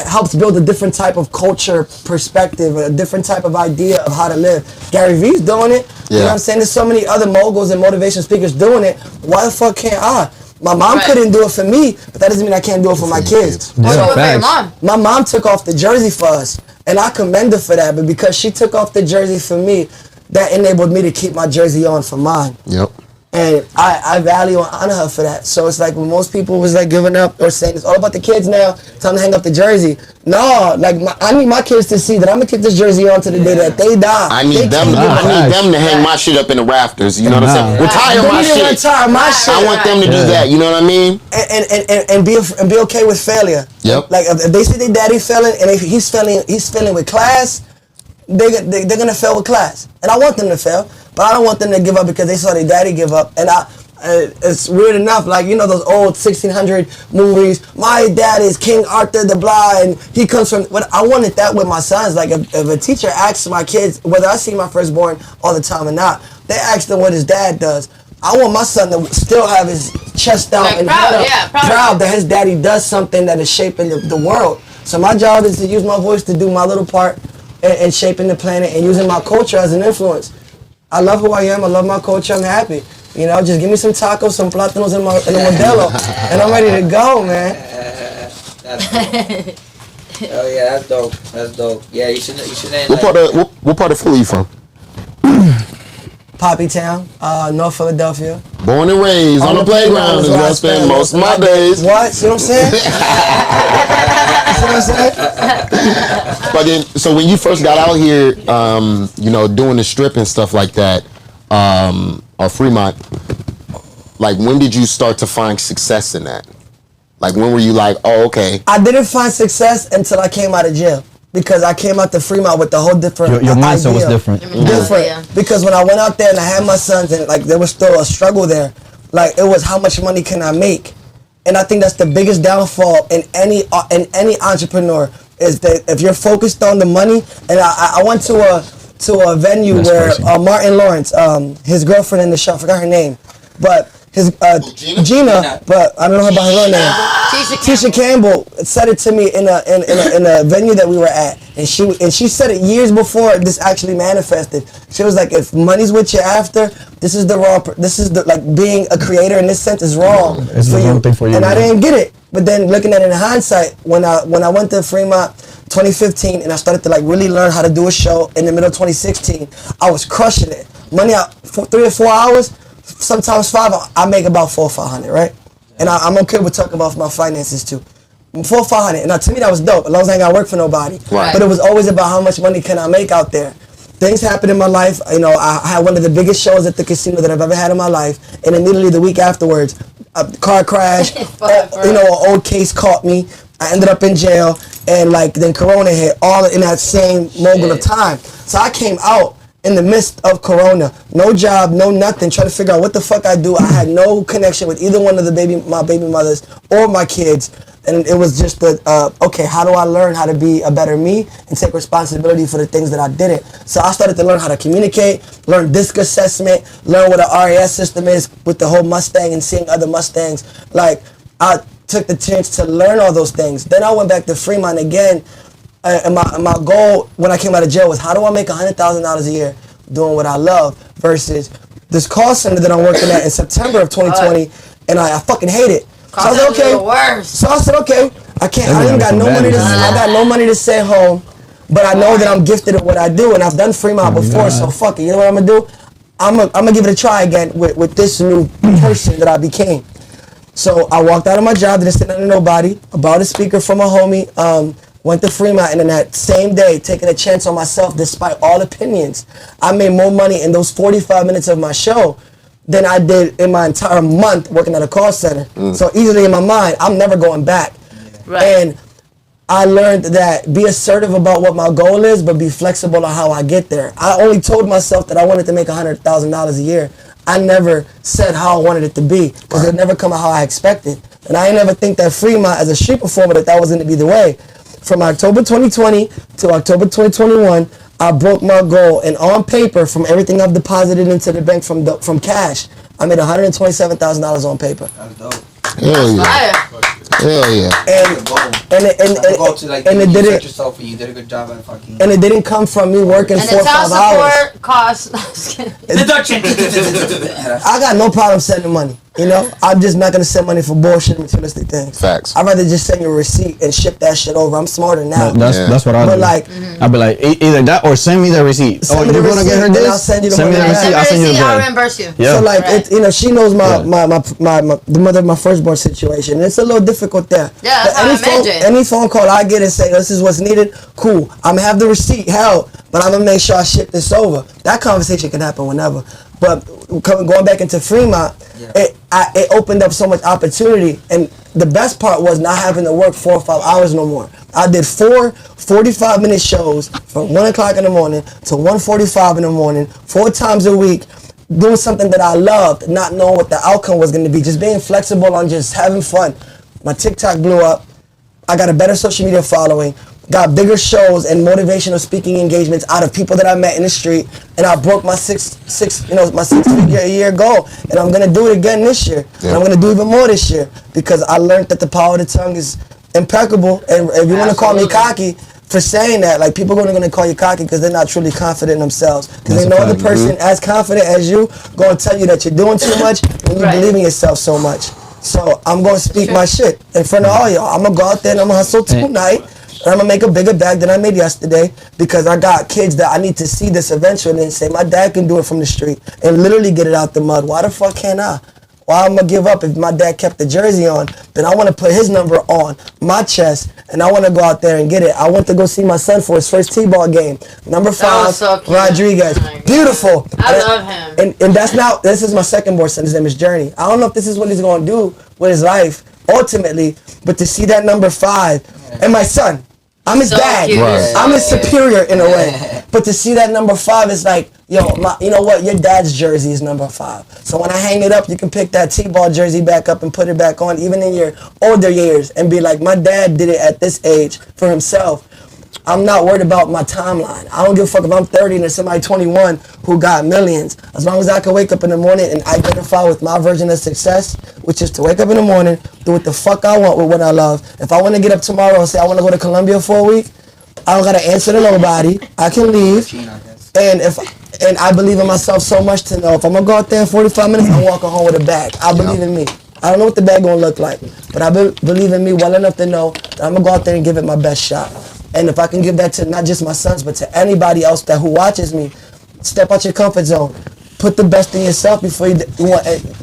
helps build a different type of culture perspective, a different type of idea of how to live. Gary Vee's doing it. You know what I'm saying? There's so many other moguls and motivation speakers doing it. Why the fuck can't I? My mom couldn't do it for me, but that doesn't mean I can't do it for my kids. My mom took off the jersey for us, and I commend her for that, but because she took off the jersey for me, that enabled me to keep my jersey on for mine.
Yep.
And I value and honor her for that. So it's like when most people was like giving up or saying it's all about the kids now, time to hang up the jersey. No, like I need my kids to see that I'm gonna keep this jersey on to the day that they die.
I need them to hang my shit up in the rafters. You know what I'm saying? Retire my shit.
Retire my shit.
I want them to do that. You know what I mean?
And be okay with failure.
Yep.
Like if they see their daddy failing and he's failing with class, they're gonna fail with class. And I want them to fail. But I don't want them to give up because they saw their daddy give up. And it's weird enough, like, you know, those old 1600 movies. My dad is King Arthur the Blah, and he comes from. But I wanted that with my sons. Like, if a teacher asks my kids, whether I see my firstborn all the time or not, they ask them what his dad does. I want my son to still have his chest out and head up, proud that his daddy does something that is shaping the world. So my job is to use my voice to do my little part in shaping the planet and using my culture as an influence. I love who I am. I love my culture. I'm happy. You know, just give me some tacos, some plátanos, and a Modelo, and I'm ready to go, man.
That's dope. Oh yeah, that's dope. That's dope. Yeah, you shouldn't.
What part of Philly you from?
Poppy Town, North Philadelphia.
Born and raised on the playground is where I spend most of my days.
What? See what I'm saying? See what I'm saying?
But then, so when you first got out here, you know, doing the strip and stuff like that, or Fremont, like when did you start to find success in that? Like when were you like, oh, okay.
I didn't find success until I came out of jail. Because I came out to Fremont with a whole different
Your mindset
idea.
was different.
Different. Because when I went out there and I had my sons and like there was still a struggle there. Like it was how much money can I make? And I think that's the biggest downfall in any entrepreneur is that if you're focused on the money. And I went to a venue where Martin Lawrence, his girlfriend in the show, I forgot her name, but his Gina, but I don't know about her real name. Tisha Campbell said it to me in a venue that we were at, and she said it years before this actually manifested. She was like, if money's what you're after, this is the like being a creator in this sense is wrong.
It's the wrong thing for you.
And I didn't get it. But then looking at it in hindsight, when I went to Fremont 2015 and I started to like really learn how to do a show in the middle of 2016, I was crushing it. Money out for 3 or 4 hours. Sometimes 5, I make about 400 or 500, right? And I'm okay with talking about my finances too. 400 or 500. Now to me that was dope. As long as I ain't gotta work for nobody.
Right.
But it was always about how much money can I make out there. Things happened in my life. You know, I had one of the biggest shows at the casino that I've ever had in my life, and immediately the week afterwards, a car crash, an old case caught me. I ended up in jail, and like then Corona hit, all in that same mogul of time. So I came out in the midst of Corona, no job, no nothing, trying to figure out what the fuck I do. I had no connection with either one of my baby mothers or my kids, and it was just okay, how do I learn how to be a better me and take responsibility for the things that I didn't? So I started to learn how to communicate, learn disc assessment, learn what an RAS system is with the whole Mustang and seeing other Mustangs. Like, I took the chance to learn all those things. Then I went back to Fremont again. And my goal when I came out of jail was, how do I make $100,000 a year doing what I love versus this call center that I'm working at in September of 2020, and I fucking hate it. So I was like, okay. So I said, okay, I ain't got no money I got no money to send home, but I know that I'm gifted at what I do, and I've done Fremont before, so fuck it. You know what I'm gonna do? I'm gonna give it a try again with this new person that I became. So I walked out of my job, didn't sit under nobody. I bought a speaker from a homie. Went to Fremont, and in that same day, taking a chance on myself despite all opinions, I made more money in those 45 minutes of my show than I did in my entire month working at a call center. So easily in my mind, I'm never going back. Right. And I learned that be assertive about what my goal is, but be flexible on how I get there. I only told myself that I wanted to make $100,000 a year. I never said how I wanted it to be, because it never come out how I expected. And I ain't never think that Fremont, as a street performer, that was going to be the way. From October 2020 to October 2021, I broke my goal, and on paper, from everything I've deposited into the bank from cash, I made $127,000 on paper.
That's dope.
Hell yeah. Hell yeah.
And it didn't.
Yourself and you did a good job at fucking.
And it didn't come from me working 4 or 5 hours.
And the cost.
Deduction.
I got no problem sending money. You know, I'm just not gonna send money for bullshit materialistic things.
Facts.
I'd rather just send you a receipt and ship that shit over. I'm smarter now.
That's what I do.
But like,
I'd be like, either that or send me the receipt. Oh, you're gonna get her this?
I'll send you the
send me the receipt. I'll send you the
I'll
bread.
reimburse you.
Yeah.
So like, she knows the mother of my firstborn situation, and it's a little difficult there.
Yeah,
but
that's how I imagine.
any phone call I get and say this is what's needed, cool. I'm gonna have the receipt, hell, but I'm gonna make sure I ship this over. That conversation can happen whenever. But going back into Fremont, it opened up so much opportunity, and the best part was not having to work 4 or 5 hours no more. I did 4 45-minute shows from 1 o'clock in the morning to 1:45 in the morning, 4 times a week, doing something that I loved, not knowing what the outcome was going to be, just being flexible on just having fun. My TikTok blew up. I got a better social media following, got bigger shows and motivational speaking engagements out of people that I met in the street, and I broke my six figure a year goal, and I'm gonna do it again this year, and I'm gonna do even more this year, because I learned that the power of the tongue is impeccable. And if you want to call me cocky for saying that, like, people are gonna call you cocky because they're not truly confident in themselves, because they know the person as confident as you gonna tell you that you're doing too much when you believe in yourself so much. So I'm gonna speak my shit in front of all y'all. I'm gonna go out there and I'm gonna hustle tonight. And I'm gonna make a bigger bag than I made yesterday, because I got kids that I need to see this eventually and say, my dad can do it from the street and literally get it out the mud. Why the fuck can't I? Why I'm gonna give up if my dad kept the jersey on? Then I wanna put his number on my chest, and I wanna go out there and get it. I went to go see my son for his first T-ball game. Number 5, so Rodriguez. Beautiful.
I love him.
And this is my second born son. His name is Journey. I don't know if this is what he's gonna do with his life ultimately, but to see that number 5 and my son, I'm his dad. Right. I'm his superior in a way. But to see that number 5 is like, yo, you know what? Your dad's jersey is number 5. So when I hang it up, you can pick that T-ball jersey back up and put it back on, even in your older years, and be like, my dad did it at this age for himself. I'm not worried about my timeline. I don't give a fuck if I'm 30 and there's somebody 21 who got millions. As long as I can wake up in the morning and identify with my version of success, which is to wake up in the morning, do what the fuck I want with what I love. If I want to get up tomorrow and say I want to go to Colombia for a week, I don't got to answer to nobody. I can leave. And I believe in myself so much to know if I'm going to go out there in 45 minutes, I'm walking home with a bag. I believe in me. I don't know what the bag going to look like, but I believe in me well enough to know that I'm going to go out there and give it my best shot. And if I can give that to not just my sons, but to anybody else who watches me, step out your comfort zone. Put the best in yourself before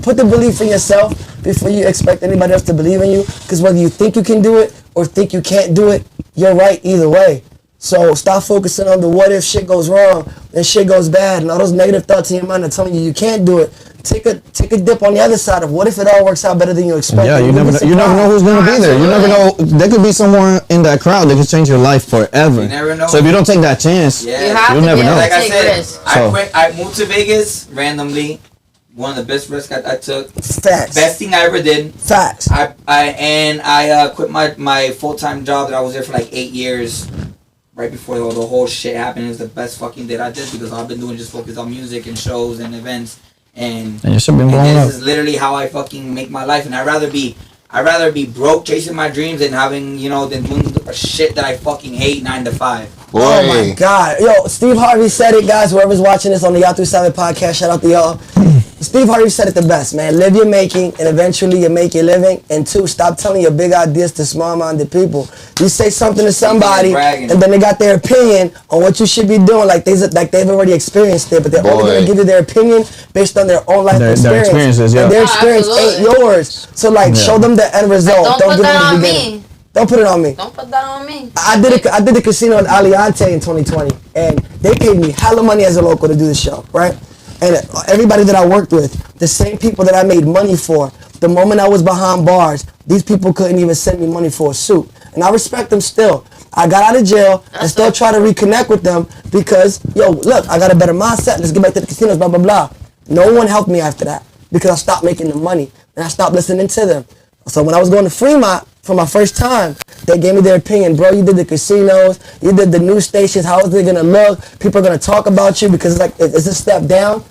put the belief in yourself before you expect anybody else to believe in you. Because whether you think you can do it or think you can't do it, you're right either way. So stop focusing on the what if shit goes wrong and shit goes bad and all those negative thoughts in your mind are telling you can't do it. take a dip on the other side of what if it all works out better than you expected.
Yeah, you never know who's gonna be there. You never know. There could be someone in that crowd that could change your life forever.
You never know.
So if you don't take that chance, you'll never know.
Like I said, I moved to Vegas randomly. One of the best risks I took.
Facts.
Best thing I ever did.
Facts.
I quit my full-time job that I was there for like 8 years. Right before the whole shit happened. It was the best fucking thing I did because all I've been doing is just focus on music and shows and events. And
you should be blowing up.
This is literally how I fucking make my life. And I'd rather be broke chasing my dreams than having, than doing the shit that I fucking hate 9 to 5.
Boy.
Oh my God. Yo, Steve Harvey said it, guys. Whoever's watching this on the Jtruthpa podcast, shout out to y'all. Steve Harvey said it the best, man. Live your making, and eventually you make your living. And 2, stop telling your big ideas to small-minded people. You say something to somebody, and then they got their opinion on what you should be doing, like they've already experienced it, but they're only going to give you their opinion based on their own life experience.
Their experiences, yeah.
And their experience ain't yours. So, show them the end result.
Don't put that on me.
Don't put it on me.
Don't put that on me.
I did the casino in Aliante in 2020, and they paid me hella money as a local to do the show, right? And everybody that I worked with, the same people that I made money for, the moment I was behind bars, these people couldn't even send me money for a suit. And I respect them still. I got out of jail and still try to reconnect with them because, look, I got a better mindset. Let's get back to the casinos, blah, blah, blah. No one helped me after that because I stopped making the money and I stopped listening to them. So when I was going to Fremont for my first time, they gave me their opinion. Bro, you did the casinos, you did the news stations, how is it going to look? People are going to talk about you because it's a step down.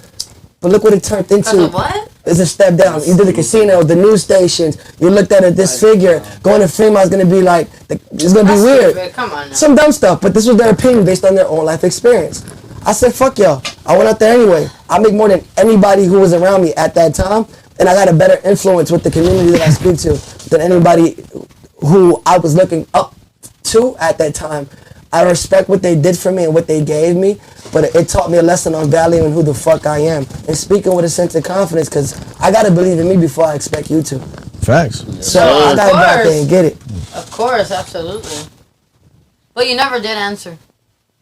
But look what it turned into.
What?
It's a step down. You did the casino, the news stations. You looked at it this figure. Going to Fremont is going to be it's going to be weird.
Stupid. Come on now.
Some dumb stuff, but this was their opinion based on their own life experience. I said, fuck y'all. I went out there anyway. I make more than anybody who was around me at that time. And I got a better influence with the community that I speak to than anybody who I was looking up to at that time. I respect what they did for me and what they gave me, but it taught me a lesson on valuing who the fuck I am and speaking with a sense of confidence because I got to believe in me before I expect you to.
Facts.
So I got to go out there and get it.
Of course, absolutely. But you never did answer.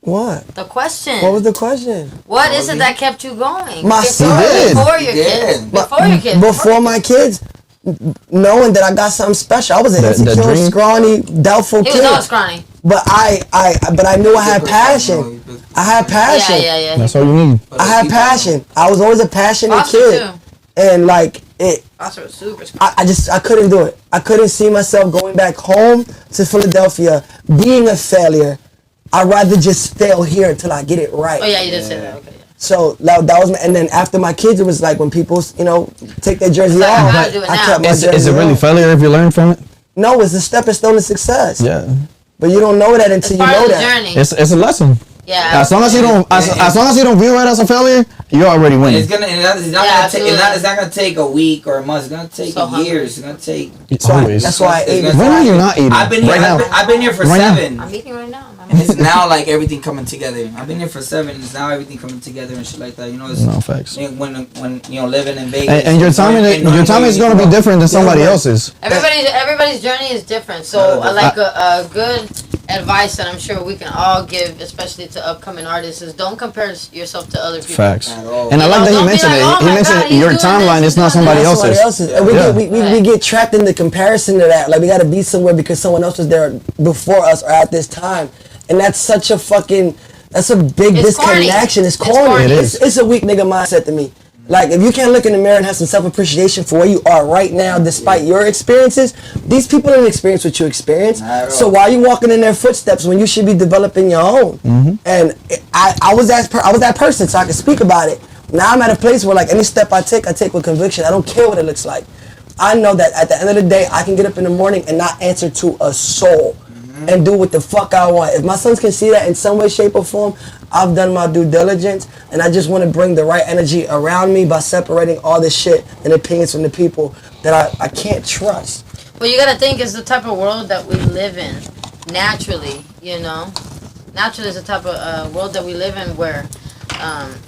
What?
The question.
What was the question?
What is it that kept you going?
My son.
Before your kids.
Before my kids. Knowing that I got something special. I was an insecure, scrawny, doubtful kid.
He was all scrawny.
But I knew I had passion. I had passion.
Yeah.
That's all you need.
I had passion. I was always a passionate kid.
Too.
And
Oscar was super
I couldn't do it. I couldn't see myself going back home to Philadelphia, being a failure. I'd rather just fail here until I get it right.
Oh yeah, you did say that. Okay.
So that was and then after my kids, it was like when people, take their jersey off.
I kept
my jersey Is it really failure if you learn from it?
No, it's a stepping stone to success.
Yeah.
But you don't know that until you know that.
Journey.
It's a lesson.
Yeah.
As long as you don't view it as a failure, you're already winning.
It's not gonna take a week or a month. It's gonna take years. It's gonna take.
That's why I ate.
When are you not eating?
I've been here for 7.
I'm eating right now.
And it's now like everything coming together. I've been here for 7. It's now everything coming together and shit like that. It's
no facts.
When living in Vegas.
And your time is gonna be different than somebody else's.
Everybody's journey is different. So like a good advice that I'm sure we can all give, especially to upcoming artists, is don't compare yourself to other people.
Facts. And I like that he mentioned it. He mentioned your timeline is not somebody else's.
And we get trapped in the comparison to that. Like we got to be somewhere because someone else was there before us or at this time. And that's such a that's a big disconnection. It's corny. It's a weak nigga mindset to me. Like, if you can't look in the mirror and have some self-appreciation for where you are right now, despite your experiences, these people didn't experience what you experienced. So why are you walking in their footsteps when you should be developing your own? Mm-hmm. And I was that person, so I can speak about it. Now I'm at a place where, like, any step I take with conviction. I don't care what it looks like. I know that at the end of the day, I can get up in the morning and not answer to a soul. And do what the fuck I want. If my sons can see that in some way, shape, or form, I've done my due diligence, and I just want to bring the right energy around me by separating all this shit and opinions from the people that I can't trust.
Well, you gotta think it's the type of world that we live in, naturally, Naturally, it's the type of world that we live in where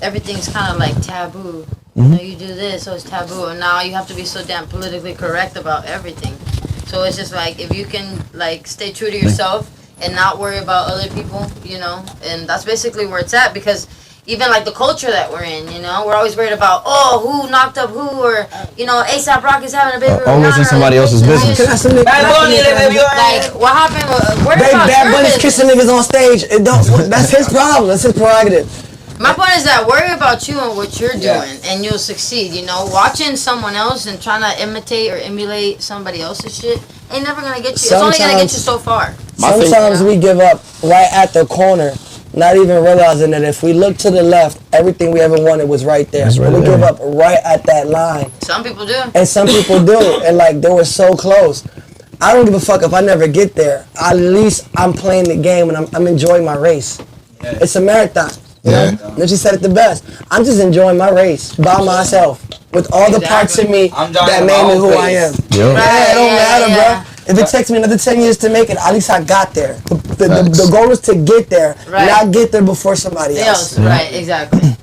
everything's kind of like taboo. You do this, so it's taboo, and now you have to be so damn politically correct about everything. So it's just like, if you can stay true to yourself and not worry about other people, and that's basically where it's at, because even like the culture that we're in, you know, we're always worried about, oh, who knocked up who, or you know, ASAP Rocky's having a baby.
Always in somebody else's business.
Like what happened?
Bad Bunny's kissing niggas on stage. That's his problem. That's his prerogative.
My point is that worry about you and what you're doing, and you'll succeed. You know, watching someone else and trying to imitate or emulate somebody else's shit ain't never gonna get you. It's only gonna get you so far.
Sometimes we give up right at the corner, not even realizing that if we look to the left, everything we ever wanted was right there.
Right
we
there.
give up right at that line.
Some people do.
And some people do. And like, they were so close. I don't give a fuck if I never get there. At least I'm playing the game and I'm enjoying my race. Yeah. It's a marathon. You know? And she said it the best. I'm just enjoying my race by myself with all the parts of me that made me who I am.
Yeah.
It don't matter, bro. If it takes me another 10 years to make it, at least I got there. The goal is to get there, not get there before somebody else.
Right, exactly.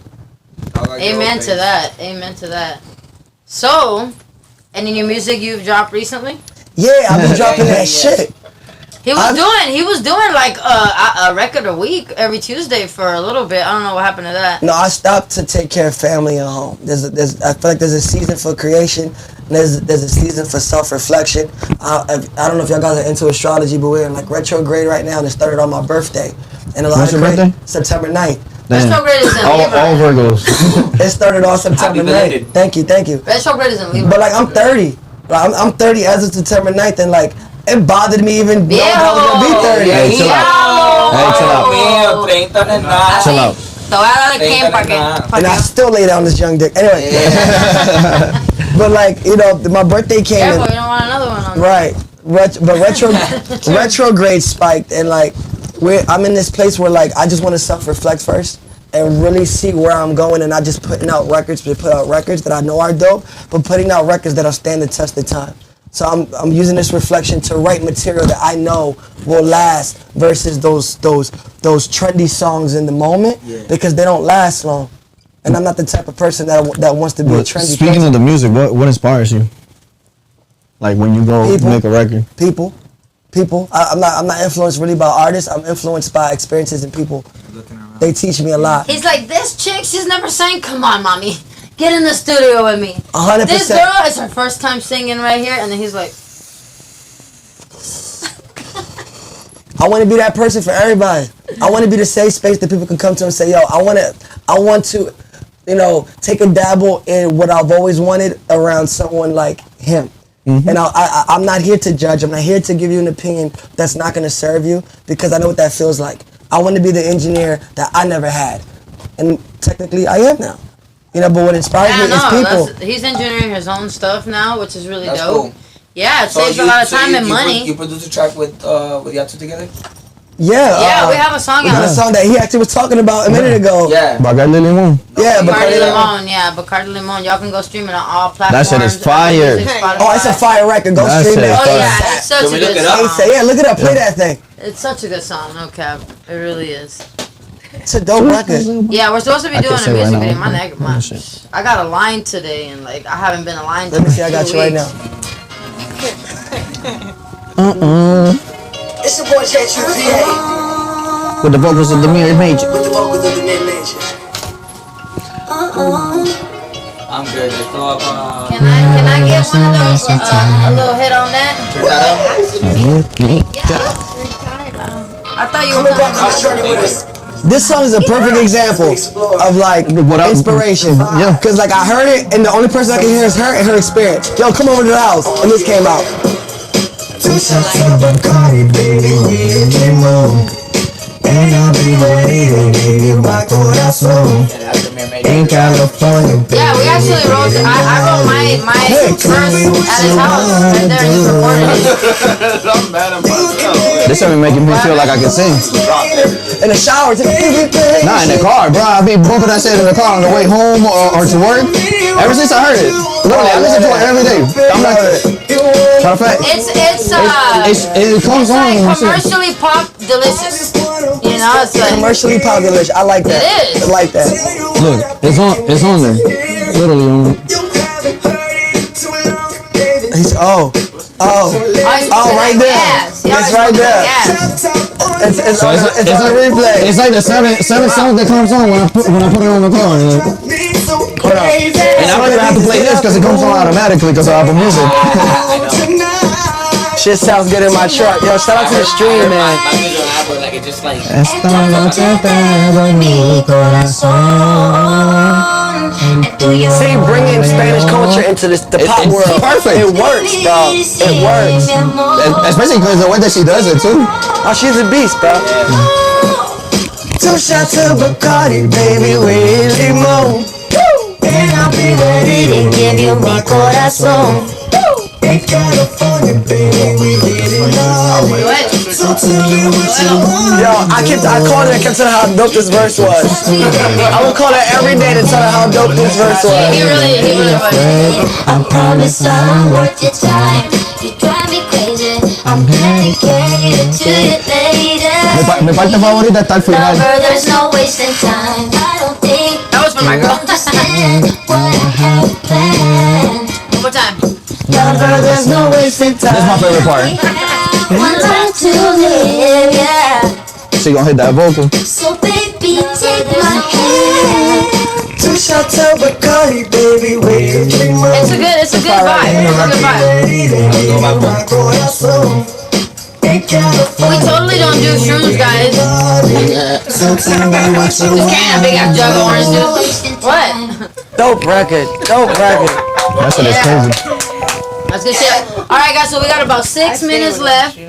Amen to that. Amen to that. So, any new music you've dropped recently?
Yeah, I've been dropping that shit.
He was doing like a record a week every Tuesday for a little bit. I don't know what happened to that.
No, I stopped to take care of family and home. I feel like there's a season for creation. There's a season for self-reflection. I don't know if y'all guys are into astrology, but we're in like retrograde right now, and it started on my birthday. And a lot
What's your birthday?
September 9th.
Retrograde is in Libra.
All Virgos.
It started on September 9th. Thank you.
Retrograde is in Libra.
But like, I'm 30. I'm 30 as of September 9th, and like, it bothered me even knowing I was gonna be 30.
Hey, chill out. Chill out.
And I still lay down this young dick. Anyway. But like, you know, my birthday came in.
You don't want another one on
right. But retrograde spiked, and like, I'm in this place where like, I just want to self-reflect first and really see where I'm going, and not just putting out records to put out records that I know are dope, but putting out records that'll stand the test of time. So I'm using this reflection to write material that I know will last versus those trendy songs in the moment, because they don't last long. And I'm not the type of person that wants to be a trendy
Speaking
person.
of the music, what inspires you? Like when you go make a record?
People. I'm not influenced really by artists. I'm influenced by experiences and people. They teach me a lot.
He's like, this chick, she's never sang. Come on, mommy. Get in the studio with me.
100%.
This girl, it's her first time singing right here, and then he's like,
I want to be that person for everybody. I want to be the safe space that people can come to and say, yo, I want to, you know, take a dabble in what I've always wanted around someone like him. Mm-hmm. And I'm not here to judge. I'm not here to give you an opinion that's not going to serve you, because I know what that feels like. I want to be the engineer that I never had. And technically, I am now. You know, but what inspires me is people.
He's engineering his own stuff now, which is really dope.
Cool.
Yeah, it saves a lot of time and money.
You produced a track with y'all two together?
Yeah.
We have a song out.
We have a song that he actually was talking about a minute ago.
Yeah.
Bacardi Limon.
Yeah,
Bacardi Limon. Yeah, Bacardi Limon. Y'all can go stream it on all platforms.
That shit is fire.
It's a fire record. Go stream it.
Oh yeah, it's such a good song.
Yeah, look it up. Play that thing.
It's such a good song. No cap. It really is.
It's a dope record.
Yeah, we're supposed to be doing a music video. My neck, I got a line today, and like I haven't been aligned.
Let me see. I got you right now. It's your boy Jtruthpa.
With the vocals of the Major.
I'm good. Just throw up.
Can I get one of those? A little hit on that? I thought you were.
This song is a perfect example of like inspiration.
Yeah.
Cause like I heard it, and the only person I can hear is her and her experience. Yo, come over to the house, and this came out.
In California.
Yeah, we actually wrote. I wrote my verse at his house right there. He recorded it.
I'm mad at myself.
This ain't making me feel like I can sing.
In the shower.
Nah, in the car, bro. I be bumping that shit in the car on the way home or to work. Ever since I heard it, literally, I listen to it every day. I'm like, matter of fact, it comes on.
It's like commercially pop delicious. You know, it's like
commercially pop delicious. I like that.
It is.
I like that.
Look, it's on there. Literally on there.
He's right there.
Yes.
It's right there. It's
So
on a replay.
It's like the seven songs that comes on when I put it on the car. Like,
Hold on.
and I don't even have to play this because it comes on automatically because I have a music.
Shit sounds good in my truck. Yo, shout out to the stream, man.
My music on Apple, like, it's just like.
See, bringing Spanish culture into the pop
it's
world.
perfect.
It works, bro. It works.
Especially because the way that she does it too.
Oh, she's a beast, bro. 2 shots of Bacardi, baby, with limon.
And I'll be ready to give you mi corazón. In California, baby, we didn't know it. So tell me what you want.
Yo, I called her and kept telling her how dope this verse was. I would call her every day to tell her how dope this verse was.
He really was.
I promise I'm worth your time. You drive me crazy. I'm dedicated to you, lady.
Mi parte favorita está al final.
Lover, there's no wasting time. I don't think
That was for my girl.
understand what I have planned.
One more time.
Lover, there's no wasting time.
That's my favorite part.
One life to live, yeah.
She gonna hit that vocal.
So baby, take my hand.
2 shots of Bacardi, baby, with limon.
It's a good vibe. It's a good vibe. We totally don't do shrooms, guys. Just carrying a big ass jug of orange juice. What?
Dope record.
That shit is crazy.
That's good shit. Alright, guys, so we got about 6 minutes left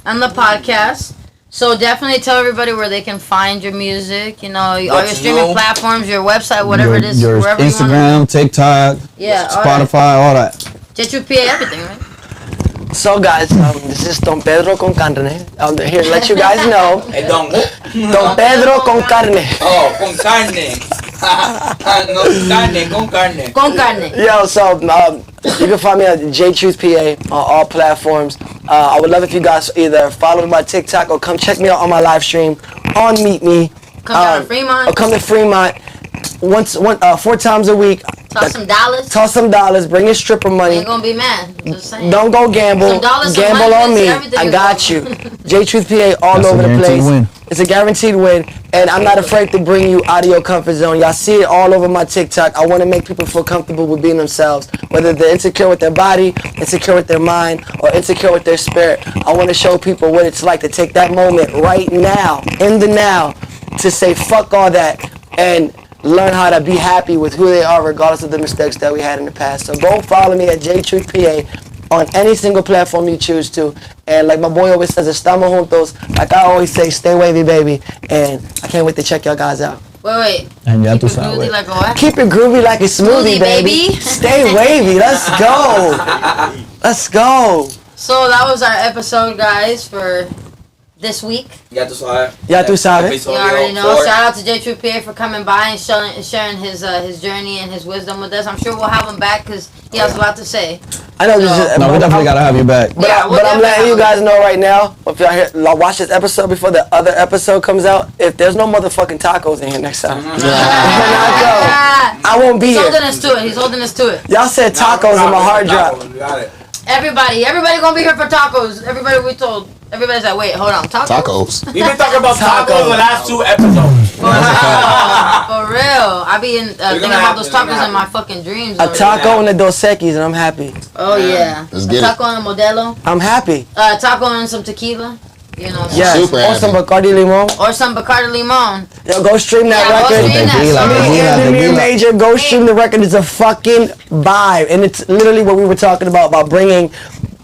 on the podcast. So definitely tell everybody where they can find your music, you know, all your streaming platforms, your website, whatever it is,
Your
wherever
Instagram,
you want.
TikTok,
Yeah,
Spotify, all that.
Jtruthpa, everything, right?
So guys, this is Don Pedro con carne. Here to let you guys know.
Hey, Don.
Don Pedro con carne.
Oh, con carne. No, carne, con carne.
Con carne.
Yo, so you can find me at Jtruthpa on all platforms. I would love if you guys either follow me on TikTok or come check me out on my live stream on Meet Me.
Come down to Fremont.
Or come to Fremont 4 times a week.
Toss some dollars.
Toss some dollars. Bring your stripper money.
Ain't gonna be mad. Just saying.
Don't go gamble.
Some dollars, some
Gamble on
hundreds,
me.
everything
I
is
got you.
welcome.
Jtruthpa all
That's a
over the
guaranteed
place.
win.
It's a guaranteed win, and I'm not afraid to bring you out of your comfort zone. Y'all see it all over my TikTok. I want to make people feel comfortable with being themselves, whether they're insecure with their body, insecure with their mind, or insecure with their spirit. I want to show people what it's like to take that moment right now, in the now, to say fuck all that and learn how to be happy with who they are regardless of the mistakes that we had in the past. So go follow me at Jtruthpa on any single platform you choose to. And like my boy always says, estamos juntos. Like I always say, stay wavy, baby. And I can't wait to check y'all guys out.
Wait.
And ya
Keep
tú
it groovy
sabes.
like a what?
Keep it groovy like a smoothie,
Smoothie,
baby.
baby.
Stay wavy. Let's go. Let's go.
So that was our episode, guys, for this week.
Ya tú sabes.
Ya tú sabes.
You
Episodio
already know.
4.
Shout out to Jtruthpa for coming by and sharing his journey and his wisdom with us. I'm sure we'll have him back because he has a lot to say.
I know this is.
No, we definitely gotta have you back.
But,
Yeah, we'll
but I'm letting
definitely
you
have
guys know right now, if y'all watch this episode before the other episode comes out, if there's no motherfucking tacos in here next time, I won't be
He's
here.
holding us to it. He's holding us to it.
Y'all said tacos and my heart dropped.
We got it.
Everybody gonna be here for tacos. Everybody we told. Everybody's like, wait, hold on, tacos?
Tacos.
We've been talking about tacos the last 2 episodes.
For real. I be thinking about those
happen,
tacos in my fucking dreams.
A
already.
taco and the Dos Equis and I'm happy.
Oh yeah.
Let's
A
get it.
taco and a Modelo.
I'm happy.
Taco and some tequila. You know.
Yes.
Super
Or some Bacardi Limon.
Or some Bacardi Limon.
Yo, go stream that
Yeah, go
record.
stream that.
Tequila,
Sorry.
Me and the
tequila.
Major, go stream the record. It's a fucking vibe. And it's literally what we were talking about bringing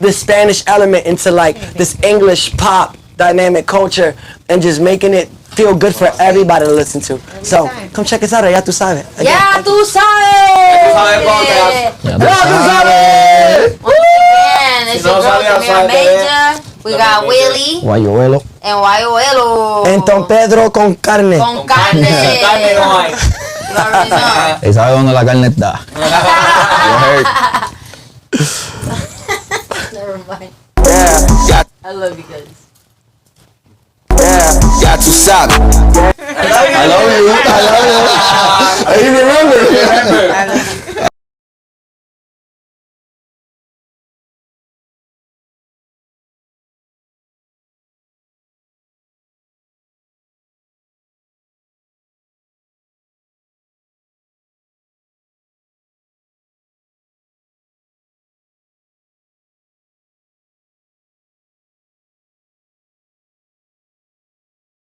the Spanish element into like this English pop dynamic culture and just making it feel good for everybody to listen to. So, come check us out at Ya Tu Sabes. Again,
Ya tú sabes.
Sabes podcast.
Ya
Ya
tú
Tu
sabes.
Sabes.
Once again, it's
Si
your
no
girl
sabía,
Camila
sabe.
Major. We got Willie
Guayuelo.
and Guayuelo.
En Don Pedro con carne.
Con carne.
Carne no hay.
You already know.
Y sabe dónde la carne está. You heard.
Never mind.
Yeah,
I love you guys.
yeah.
Ya tú sabes.
I love you. I love you.
You remember?